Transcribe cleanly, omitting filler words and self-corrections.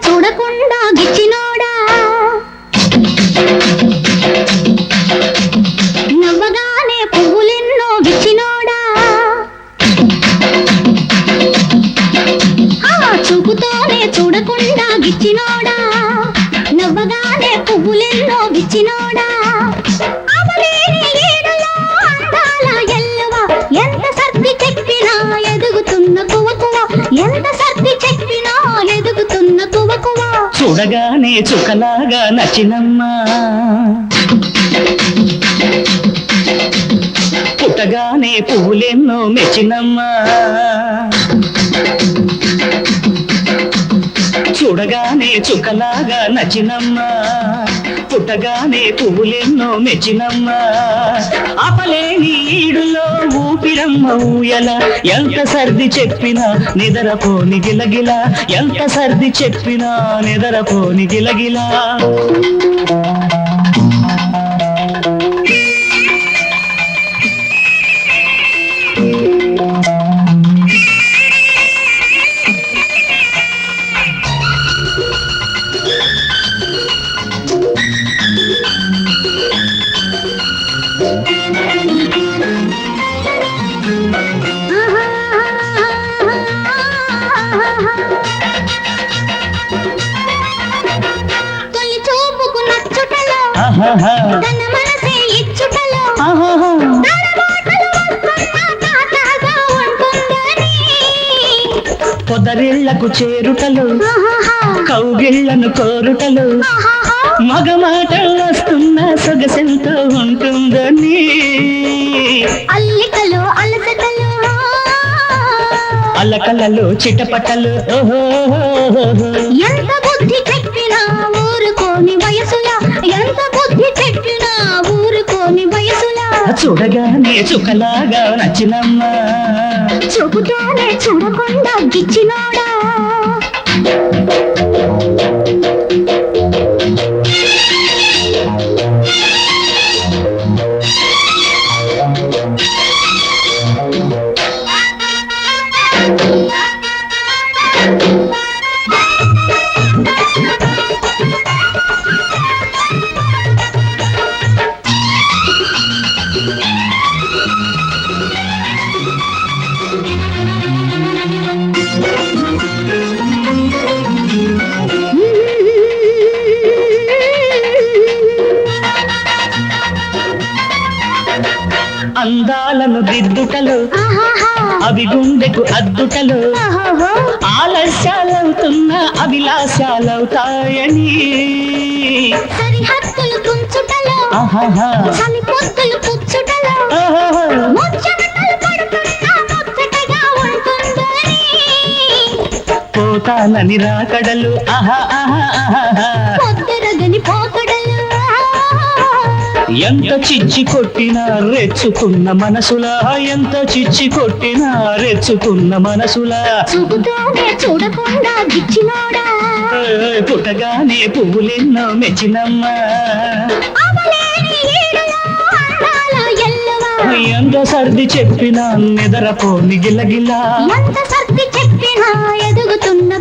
చూడకుండా గిచ్చినోడా నవ్వగానే పువ్వులెన్నో విచ్చినోడా చూపుతోనే చూడకుండా గిచ్చినోడా నవ్వగానే పువ్వులెన్నో విచ్చినోడా ఎంత సర్ది చెప్పినా ఎదుగుతున్న కువకువ ఎంత సర్ది చెప్పినా ఎదుగుతున్న కువకువ చూడగానే చుక్కలాగా నచ్చినమ్మా పుట్టగానే పువ్వులెన్నో మెచ్చినమ్మా చూడగానే చుక్కలాగా నచ్చినమ్మా పుట్టగానే పువ్వులెన్నో మెచ్చినమ్మా ఆపలేని ఈడులో ఊపిరమ్మ ఊయల ఎంత సర్ది చెప్పినా నిదరపోని గిలగిల ఎంత సర్ది చెప్పినా నిదరపోని గిలగిలా తొలి చూపుకు నచ్చుటలో తన మనసే ఇచ్చుటలో పొదరిళ్లకు చేరుటలు కౌగిళ్లను కోరుటలు మగ మాటలు వస్తున్న సొగసెంతో ఉంటుందని అల్లికలు అలసటలు అలకలలో చిటపటలు ఎంత బుద్ధి చెప్పినా ఊరుకోని వయసులా ఎంత బుద్ధి చెప్పినా ఊరుకోని వయసులా చూడగానే చుక్కలాగా నచ్చినమ్మా చూపుతోనే చూడకుండా గిచ్చినోడా అందాలను దిద్దుటలు అవి గుండెకు అద్దుటలు ఆలస్యాలవుతున్నా అభిలాషాలవుతాయని సరిహద్దులు తుంచుటలో చలిపొద్దులు పుచ్చుటలో ముచ్చటలు పడుతున్నా ముచ్చటగా ఉంటుందని పోతానని రాకడలు పొద్దురగని పోకడలు ఎంత చిచ్చి కొట్టినా రెచ్చుకున్న మనసులా ఎంత చిచ్చి కొట్టినా రెచ్చుకున్న మనసులా చూపుతోనే చూడకుండా గిచ్చినోడా పుట్టగానే పువ్వులెన్నో మెచ్చినమ్మా ఎంత సర్ది చెప్పినా నిదరపోని గిలగిలా ఎంత సర్ది చెప్పినా ఎదుగుతున్న